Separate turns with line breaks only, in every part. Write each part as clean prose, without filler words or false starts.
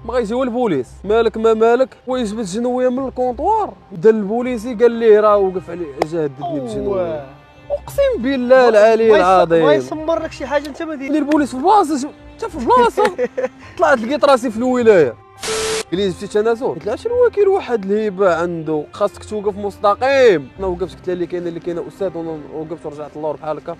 ما غيجيو البوليس. مالك ما مالك، ويجبد الجنويه من الكونطوار، بدا البوليسي قال ليه راه وقف عليه جهددني بالجنويه. اقسم بالله العلي العظيم
ما يسمر لك شي حاجه انت ما دير.
البوليس في البلاصه، انت في البلاصه طلعت لقيت راسي في الولايه. قال لي جبتي تنازل؟ قلت له اش الوكيل واحد الهيبه عنده، خاصك توقف مستقيم. انا وقفت قلت لها اللي كاينه استاذ، وانا وقفت ورجعت للور بحال هكا.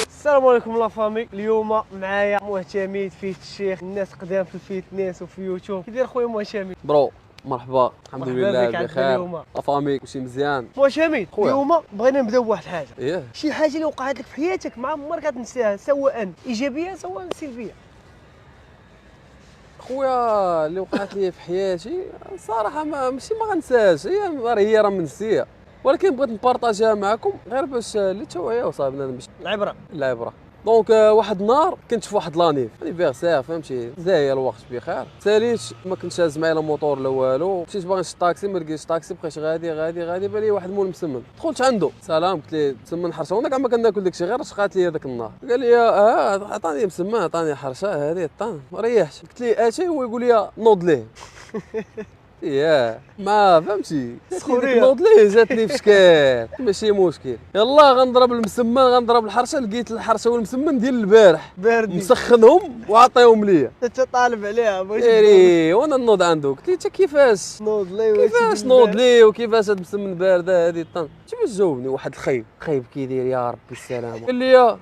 السلام عليكم لا فامي. اليوم معايا مهتمين في الشيخ، الناس قدام في الفيتنس وفي يوتيوب. كي داير خويا مهتمين؟
برو مرحبا، الحمد لله بخير.
لا
فامي كلشي مزيان.
مهتمين اليوم بغينا نبداو بواحد الحاجه.
ايه
شي حاجه اللي وقعت لك في حياتك ما عمرك غتنساها، سواء ايجابيه سواء سلبيه.
خويا اللي وقعت لي في حياتي صراحه ماشي ما غنساش، هي راه منسيه، ولكن بغيت نبارطاجيها معكم غير باش للتوعيه وصاحبنا باش
العبره.
دونك واحد النهار كنت في واحد لانيف انيفيرسير، فهمتي، زاهيه الوقت بخير. ساليت ما كنتش هاز معايا لا موطور لا والو، مشيت باغي نشد طاكسي ما لقيتش طاكسي، بقيت غادي بان لي واحد مول مسمن. دخلت عنده سلام، قلت ليه مسمن حرشه، وانا كاع ما كناكل داكشي غير شقات لي هذاك النهار. قال لي عطاني مسمن عطاني حرشه هذه طان ريحت. قلت ليه اتي، هو يقول لي نوض ليه ما فهمتي نوض ليه، جاتني في شكال ماشي مشكل. يلا غنضرب المسمن غنضرب الحرشه، لقيت الحرشه والمسمن ديال البارح
باردين
مسخنهم وعطيهم ليا.
انت طالب عليها
ايري وانا نوض عنده. قلت له انت كيفاش نوض ليه وكيفاش هاد المسمن بارده هادي طن؟ كيفاش جاوبني واحد الخايب كيدير يا ربي السلامه. قال لي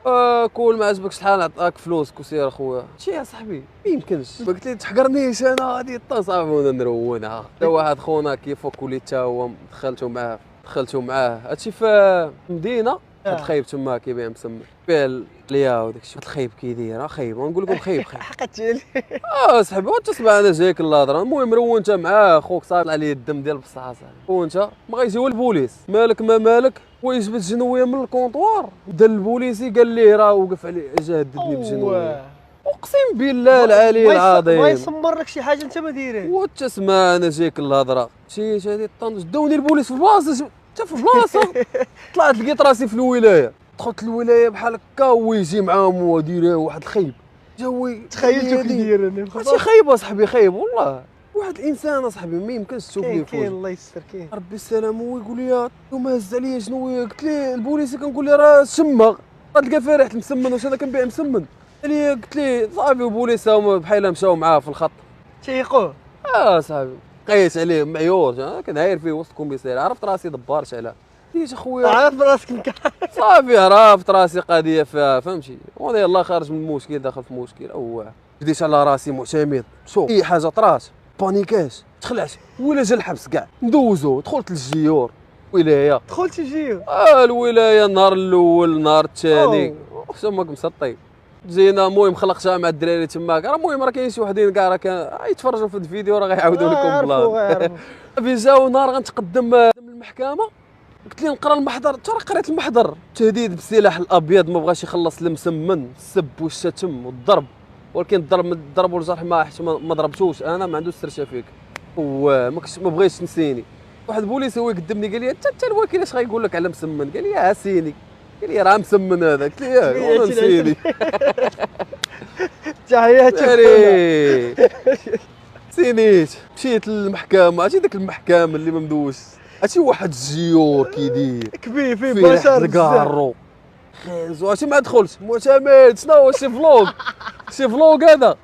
كول ما عجبكش شحال نعطيك فلوسك وسير اخويا. شي يا صاحبي ما يمكنش. قلت لي تحقرنيش انا هادي طن صافي، وانا نرونها. حتى واحد خونا كيفك وليت تا هو دخلتو معاه هادشي في مدينه. هاد الخايب تما كيبيع مسمن بيع ليا وداك الشيء. هاد الخايب كيدير خايب، ونقول لكم خايب
حقت عليه.
صاحبي وتصبح انا جايك الهضره. المهم رونت معاه خوك صار عليه الدم ديال بصح صاحبي، وانت ما غيجيو البوليس. مالك ما مالك، ويجبد الجنويه من الكونطوار، بدا البوليسي قال ليه راه وقف عليه جهددني بالجنويه. اقسم بالله العلي العظيم
ما يسمر لك شي حاجه انت ما دايرها.
وتسمع انا جايك الهضره. مشيت هادي طنج داوني البوليس في البلاصه، انت في البلاصه طلعت لقيت راسي في الولايه. دخلت الولايه بحال هكا ويجي معاهم ودير واحد الخايب جاوي.
تخيلتو كيدير انا
ماشي خايب اصاحبي، خايب والله، واحد الانسان اصاحبي ما يمكنش تشوف ليه
كاين الله يستر كاين
ربي السلام. هو يقول لي وما هز عليا شنو. قلت ليه البوليسي كنقول ليه راه شمه غتلقى فيه ريحه المسمن، واش انا كنبيع مسمن. قلت ليه صافي البوليس هما بحال مشاو معاه في الخط
تيقوه.
صاحبي قيس عليه معيور، كنعاير فيه وسط الكوميساري، عرفت راسي دبار شعله. ديت اخويا
عارف راسك
صافي عرفت راسي قضيه فيها، فهمتي، وانا يلاه خارج من المشكل داخل في مشكل. بديت على راسي معتمد. شوف اي حاجه طرات بانيكاش تخلعت ولا جا الحبس كاع ندوزو. دخلت للجيور ولايه،
دخلت الجيو
الولايه النهار الاول النهار الثاني سماك مسطي. جينا المهم خلقتها مع الدراري تماك. راه المهم راه كاين شي وحدين كاع راه يتفرجوا في الفيديو راه غيعاودوا لكم بلان. جاو نهار غنتقدم للمحكمه، قلت لي نقرا المحضر. ترى قريت المحضر، تهديد بالسلاح الابيض، ما بغاش يخلص المسمن، السب والشتم والضرب، ولكن الضرب والجرح ما ضربتوش انا، ما عندوش سيرتيفيك وما بغيتش نسيني. واحد البوليس هو يقدمني قال لي انت الوكيل اش غايقول لك على مسمن؟ قال لي سيني. قال لي راه مسمن هذا. قلت لي وانا نسيني.
تحياتي
سينيت. مشيت للمحكمه، عرفتي داك المحكمه اللي ما مدوش، عرفتي واحد الجيور كيدير
كبير فيه بشر
الكارو خيزو. عرفتي ما دخلت معتمد شنو هو شي فلوغ هذا.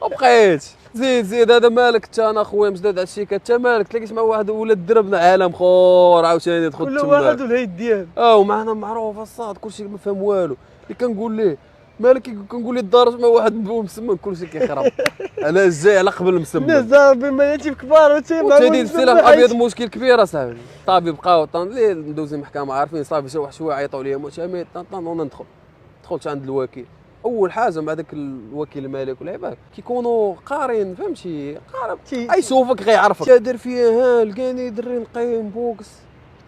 وبقيت زيد هذا مالك انت؟ انا خويا مجدد على الشيكه. انت مالك؟ تلاقيت مع واحد ولاد دربنا عالم خور عاوتاني دخلت
كل واحد والهيد ديالو.
ومعنا معروف الصاد كلشي ما فهم والو. اللي كنقول ليه مالك كنقول ليه الدار مع واحد مسمن كلشي كيخرب. انا جاي على قبل المسمن.
الناس ضاربين مراتب كبار
وتهديد السلاح الابيض مشكل كبير اصاحبي. صافي بقاو ليه ندوز المحكمه عارفين صافي شويه عيطوا لي معتمد وانا دخلت عند الوكيل. اول حاجه مع داك الوكيل المالك والعباد كيكونوا قارين، فهمتي، قارب يشوفك غيعرفك. دار فيا لقاني دري نقيم بوكس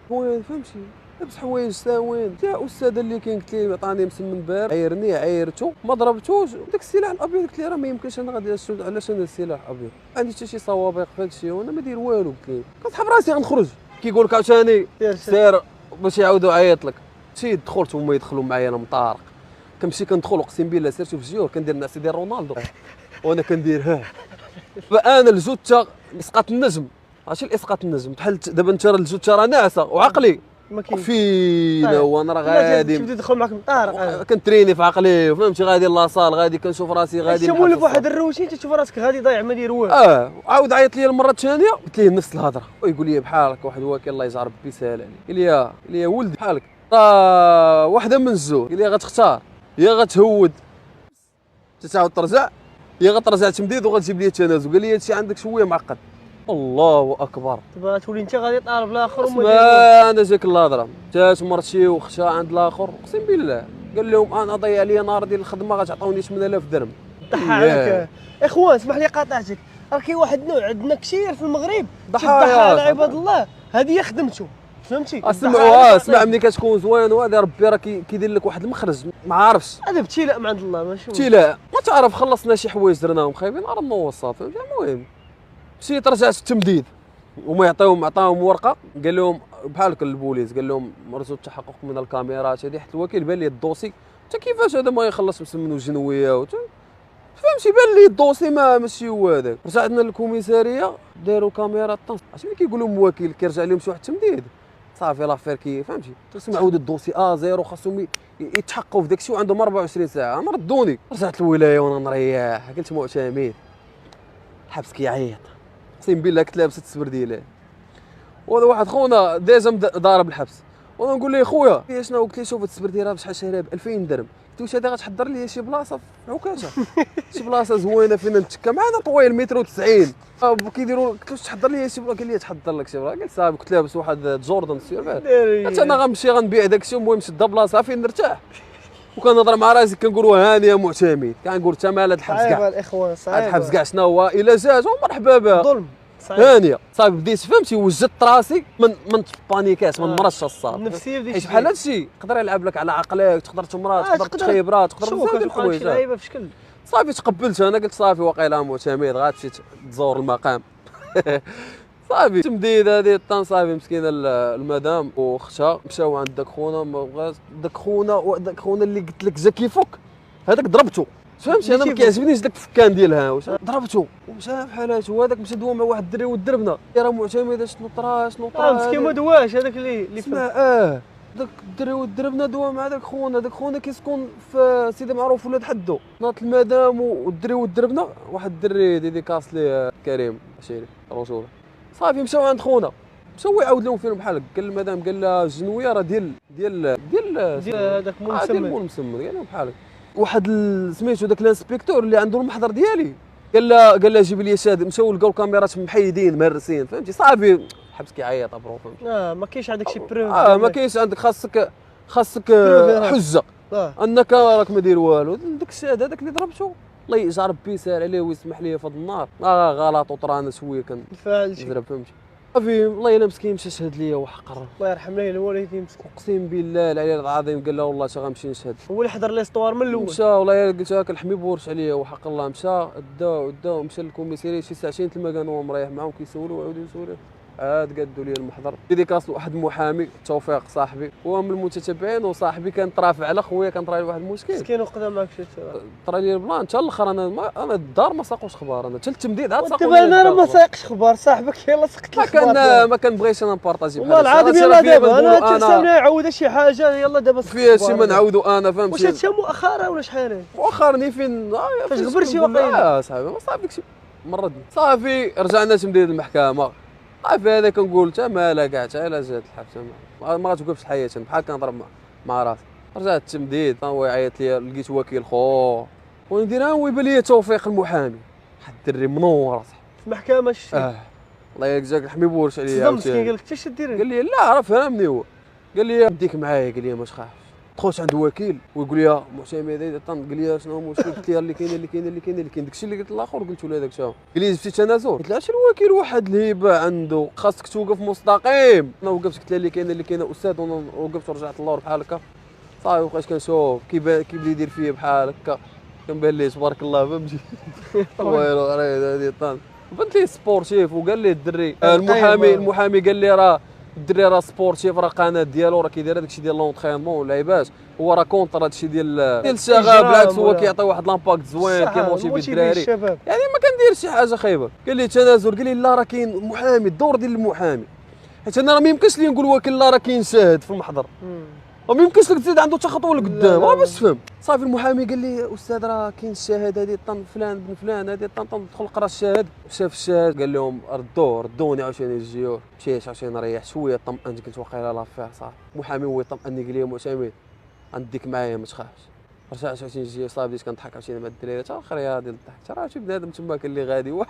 وين، فهمتي، لابس حوايج ساوين. يا استاذ اللي كاين قلت لي عطاني مسمن بار، عايرته ما ضربتوش. داك السلاح الابيض قلت لي راه ما يمكنش انا غادي نشد علاش انا السلاح الابيض، عندي حتى شي صوابق في هذا الشيء وانا ما داير والو. قلت لي كنسحب راسي غنخرج. كيقول لك عاوتاني سير باش يعاودوا عيط لك. مشيت دخلت هما يدخلوا معايا انا مطارق. كنمشي كندخل اقسم بالله سير شوف الجيور كندير نعس ديال رونالدو وانا كندير فانا الجوته اسقاط النجم، ماشي الاسقاط النجم بحال دابا انت راه الجوته راه ناعسه وعقلي
ما كاين
فين هو انا راه غادي
تبدا تدخل معاك مطارق.
كنتريني في عقلي فهمتي، غادي لاصال غادي كنشوف راسي غادي
مولف واحد الروتين تشوف راسك غادي ضايع ما داير والو.
عاود عيط لي المره الثانيه قلت ليه نفس الهضره ويقول لي بحالك واحد الوكيل الله يجعل ربي يسهل عليه. قال لي يا ولدي بحالك راه واحده من الزوج. قال لي غتختار يا غتهود تعاود ترجع يا غترجع تمديد وغتجيب لي التنازل. قال لي هادشي عندك شويه معقد. الله اكبر.
دابا تولي انت غادي طالب الاخر وما
ما انا جاك الهضره جات مرتي وختها عند الاخر اقسم بالله قال لهم انا ضيع لي نهار ديال الخدمه غتعطوني 8000 درهم.
ضحى عليك اخوان. اسمح لي قاطعتك، راه كاين واحد النوع عندنا كثير في المغرب ضحى على عباد الله، هذه هي خدمته فهمتي.
اسمع ملي كتكون زوين وهذا ربي راه كيدير لك واحد المخرج ما عارفش.
هذا ابتلاء من عند الله ماشي
ابتلاء. ما تعرف خلصنا شي حوايج درناهم خايبين راه نوصل فهمتي. المهم مشيت رجعت التمديد وما عطاهم ورقه قال لهم بحال هكا البوليس قال لهم مرجو التحقق من الكاميرات هذه حتى الوكيل بان لي الدوسي حتى كيفاش هذا ما يخلص مسمن وجنويه فهمتي بان لي الدوسي ماشي هو هذاك. رجعنا للكوميساريه داروا كاميرا طنط عرفتي ملي كيقول لهم الوكيل كيرجع لهم شي واحد التمديد صافي لافير كي فهمتي تسمع عاود الدوسي زيرو خاصهم يتحققوا في داك الشيء وعندهم 24 ساعه. انا ردوني رجعت للولايه وانا نريح قلت معتمد الحبس كيعيط اقسم بالله كنت لابس التسبر ديالي وهذا واحد خونا ديجا ضارب الحبس وانا نقول له خويا شنو قلت له شوف التسبر ديالها بشحال شاريها ب 2000 درهم. قلت له واش هذا غتحضر لي شي بلاصه في عكاشه شي بلاصه زوينه فين نتكا معنا طويل متر و90 كيديروا. قلت له واش تحضر لي شي بلاصه قال لي تحضر لك شي بلاصه. قلت صافي كنت لابس واحد جوردن سير قلت انا غنمشي غنبيع داك الشيء المهم شد بلاصه فين نرتاح. وكنهضر مع راسي كنقول هاني يا معتمد كنقول حتى مال هذا الحبس كاع
الاخوان صعيب
هذا الحبس كاع شنو هو الا جات ومرحبا بها
ظلم
هانيه صافي بديت فهمتي وجدت راسي من بانيكات من مرش الصاد
النفسيه بديت
حيت بحال هادشي يقدر يلعب لك على عقلك تقدر تمرض تقدر تخيبرات تقدر بزاف ديال الحوايج
لعيبه في شكل.
صافي تقبلت انا قلت صافي واقيلا معتمد غتمشي تزور المقام صافي تمديد هذه طن صافي مسكينه المدام واختها مشاو عند داك خونا ما بغاش داك خونا اللي قلت لك جا كيفك هذاك ضربته فهمتي. انا ما كيعجبنيش داك الفكان ديالها واش ضربته ومشى بحال هادشي وهذاك مشى دوا مع واحد الدري ودربنا راه معتمد شنو طرا
مسكين ما دواش هذاك اللي
اسمع داك الدري ودربنا دوا مع داك خونا كيسكن في سيدي معروف ولاد حدو ناط المدام والدري ودربنا واحد الدري ديديكاس ليه كريم عشيري رسول صافي مشاو عند خونا مشاو يعاود لهم فين بحال قال المدام قال لها الجنويه راه ديال
هذاك مول
مسمى قال لهم بحال واحد سميتو داك الانسبكتور اللي عنده المحضر ديالي قال لها جيب لي شاهد. مشاو لقاو الكاميرات محيدين مهرسين فهمتي صافي الحبس كيعيط برو فهمتي.
ما كاينش عندك شي بروف
ما كاينش عندك خاصك حجه انك راك ما داير والو. داك الشاهد هذاك اللي ضربته الله يجعل ربي يسهل عليه ويسمح لي فهاد النار غلط وطرانا شويه كنضرب فهمتي صافي والله الا مسكين مشى شهد ليا وحقر
الله يرحم ليه الوالدين مسكين
اقسم بالله العلي العظيم قال له والله غنمشي نشهد.
هو اللي حضر ليستوار من الاول
مشى والله الا قلت لك الحمي بورش عليا وحق الله مشى دا مشى للكوميساريه شي ساعتين تما كان هو مريح معاهم كيسولوا ويعاودوا يسولوا عاد قادوا لي المحضر ديديكاس واحد المحامي توفيق صاحبي هو من المتتبعين وصاحبي كان طرافع على خويا كان طرا لي واحد المشكل
مسكين وقدا معك شي
طرا لي البلان حتى الاخر انا الدار ما ساقوش خبار انا حتى التمديد عاد ساقوا
دابا انا راه ما سايقش خبار صاحبك يلاه سقط
الخبار ما كنبغيش انا نبارطاجي
والله العظيم يلاه دابا انا تسالني يعاود شي حاجه يلاه دابا
فيها شي ما نعاودوا انا فهمتي.
واش هادشي مؤخرا ولا شحال
مؤخرني فين
فاش غبرتي واقيلا
صاحبي ما صافي داكشي مرضني صافي رجعنا تمديد المحكمه صافي هذا كنقول حتى مالها كاع حتى الا جات الحبس ما غتوقفش الحياه بحال كنضرب مع راسي. رجعت التمديد هو يعيط لي لقيت وكيل خو وندير ويبان لي توفيق المحامي واحد الدري منور صاحبي
في المحكمه شتي
الله يجزاك الحمي بورش عليا
صدام مسكين قال لك انت اش دير
قال لي لا راه فهمني هو قال لي نديك معايا قال لي ما تخافش دخلت عند وكيل ويقول لي معتمد قال لي شنو هو المشكل قلت له اللي كاين داكشي اللي قلت الاخر قلت له هذاك شنو قال لي جبتي تنازل قلت له عرفتي الوكيل واحد الهيبه عنده خاصك توقف مستقيم انا وقفت قلت له اللي كاين استاذ وانا وقفت ورجعت للور بحال هكا صافي وبقيت كنشوف كيبدا يدير فيا بحال هكا كنبان ليه تبارك الله فهمتي ويلو هذه طان بنت لي سبورتيف وقال لي الدري المحامي قال لي راه الدري راه سبورتيف، راه قناه ديالو راه كيدير هذاك الشيء ديال لونطرينمون واللعيبات، هو راه كونتر هذا الشيء ديال الشغب. بالعكس هو كيعطي واحد لامباكت زوين، كيموتيفي الدراري يعني ما كنديرش شي حاجه خايبه. قال لي تنازل، قال لي لا راه كاين محامي، الدور ديال المحامي، حيت انا راه ما يمكنش لي نقول وكيل لا راه كاين شاهد في المحضر، وما يمكنش لك تزيد عنده حتى خطوه لقدام باش تفهم. صافي المحامي قال لي استاذ راه كاين الشاهد هذه طن فلان بن فلان هذه طن دخل قرا الشاهد. شاف الشاهد قال لهم ردوني عاوتاني الجيور. مشيت عاوتاني نريح شويه، طمأنت قلت واقيلا لافير صافي. المحامي هو يطمئني قال لي معتمد غنديك معايا ما تخافش. رجعت عاوتاني الجيور صافي، بديت كنضحك عاوتاني مع الدراري حتى الاخر ديال الضحك. راه شي بنادم تما كان اللي غادي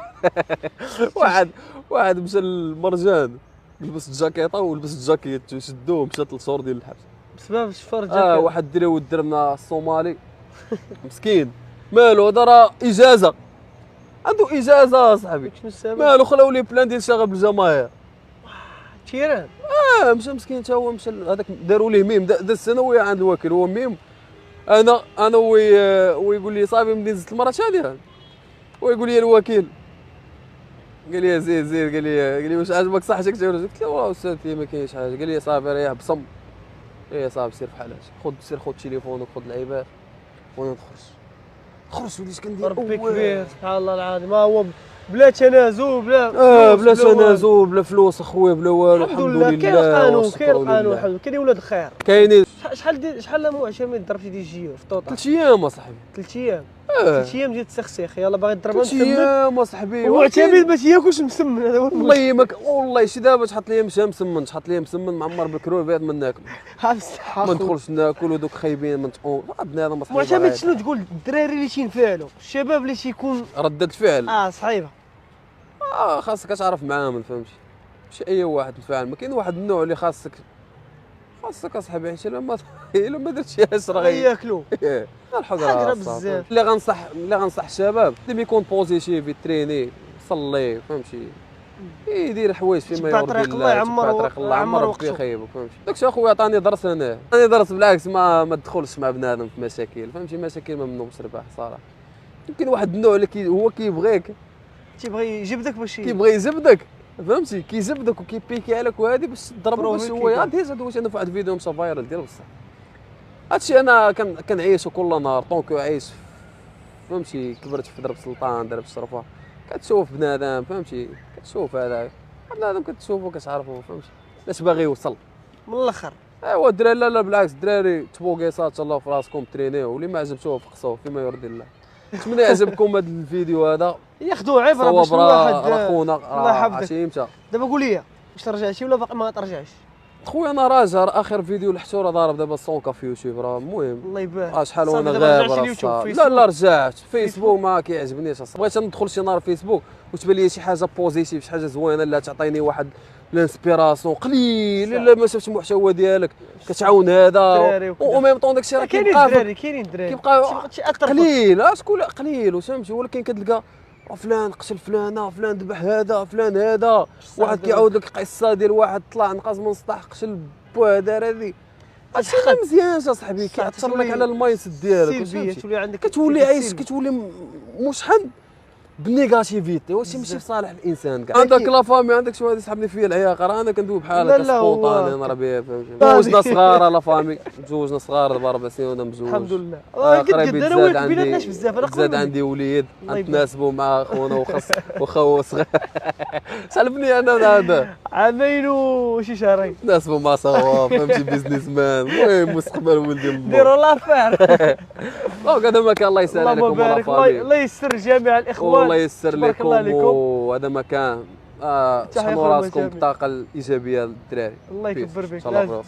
واحد مشى للمرجان لبس الجاكيطه ولبس الجاكيت وشدوه مشى 3 شهور ديال الحبس
بسبب الشفر الجاكيط.
واحد الدري ودرنا الصومالي مسكين مالو هذا راه اجازه، عنده اجازه صاحبي،
شنو السبب؟
مالو خلاو لي بلان ديال شغب الجماهير
تيران.
مشى مسكين حتى هو مشى هذاك داروا ليه ميم داز الثانويه عند الوكيل هو ميم. انا ويقول لي صافي ملي نزلت المره الثانيه ويقول لي الوكيل قال لي زيد قال لي واش عجبك صحتك؟ قلت له والله استاذ ما كاينش حاجه. قال لي صافي ريح بصم، صافي سير بحال هكا، خذ تليفونك خذ لعيبات وانا نخرج وليت كندير
ربي كبير سبحان الله العظيم. ما هو بلا تنازل بلا
تنازل بلا فلوس اخويا بلا والو. الحمد لله
كاين القانون كاين ولاد الخير
كاينين.
شحال معتمد ضربتي ديال الجيور في الطوطه؟
3 ايام اصاحبي.
3 ايام 3 ايام ديال التسخسيخ. يلاه باغي تضربها مسمن
3 ايام اصاحبي.
ومعتمد ما تياكلش مسمن. هذا هو
والله شي دابا تحط لي مشى مسمن، تحط لي مسمن معمر بالكروفيت ما ناكل، ما ندخلش ناكل ودوك خايبين من تقوم بنادم اصاحبي.
معتمد شنو تقول الدراري اللي تينفعلوا الشباب اللي تيكون
ردة الفعل
صعيبه؟
خاصك تعرف معامل فهمتي، ماشي اي واحد تفاعل. ما كاين واحد النوع اللي خاصك اصاحبي حيت الا ما درتيهاش راه
ياكلوا
الحقره بزاف. اللي غنصح الشباب اللي يكون بوزيتيف يتريني يصلي فهمتي، يدير حوايج فيما يرضي الله، يعمر ربي يخيبك فهمتي. داكشي اخويا عطاني درس. انا درس بالعكس ما تدخلش مع بنادم في مشاكل فهمتي، مشاكل ما منهمش رباح صراحه. يمكن واحد النوع اللي هو كيبغيك،
تيبغي يجبدك باش
كيبغي يزبدك فهمتي، كيزبدك وكيبيكي عليك وهذه باش تضربو باش هو هذا دويت انا في واحد الفيديو مشى فايرال ديال بصح. هادشي انا كنعيشو كل نهار طونكو عايش فهمتي. كبرت في درب سلطان درب الشرفه، كتشوف بنادم فهمتي، كتشوف هذا بنادم كتشوفو كتعرفو فهمتي اش باغي يوصل
من الاخر.
ايوا الدراري لا بالعكس الدراري تبوكيصات الله في راسكم ترينيو، واللي ما عجبتوه فقصوه فيما يرضي الله. نتمنى يعجبكم هذا الفيديو هذا،
ياخذوا عبره باش الواحد
خونا
الله يحفظك.
مشى
دابا قول لي واش رجعتي ولا باقي ما ترجعش؟
خويا انا راجع، اخر فيديو لحتو راه ضارب دابا 100 في يوتيوب راه المهم.
الله يبارك.
شحال وانا غاب لا رجعت فيسبوك ما كيعجبنيش اصاحبي. بغيت ندخل شي نهار فيسبوك وتبان لي شي حاجه بوزيتيف، شي حاجه زوينه اللي تعطيني واحد الانسبيراسيون قليل. الا ما شفتش المحتوى ديالك كتعاون هذا وميم طون داكشي راه
كاينين الدراري
كيبقى قليل. شكون قليل فهمتي، ولكن كتلقى فلان قتل فلانه، فلان ذبح هذا، فلان هذا، واحد كيعاود لك قصه ديال واحد طلع نقص من سطح قتل بوا دار هذه. هادشي ما مزيانش اصاحبي، كيأثر لك على المايند ديالك،
تولي عندك
كتولي عايش كتولي مشحن بالنيجاتيفيتي. واش ماشي في صالح الانسان كاع. عندك لا فامي، عندك شي واحد يسحبني فيا العياق، راه انا كندوي بحالك سبونطاني انا راه بيه فهمتي. تزوجنا صغار لا فامي، تزوجنا صغار دابا 4 سنين وانا مزوج
الحمد لله.
قريب
انا وياك بيناتناش بزاف، انا
زاد عندي وليد نتناسبوا مع خونا وخو صغير. شحال بني انا هذا
2 عامين وشي شهرين
نتناسبوا مع صوا فهمتي، بيزنس مان المهم مستقبل ولدي
ديروا لافير.
دونك هذا ما كان. الله يسهل عليكم لا فامي،
الله يسر جميع الاخوان،
الله يسر لكم. وهذا مكان شحنوا راسكم بالطاقه الايجابيه للدراري.
الله يكبر بك.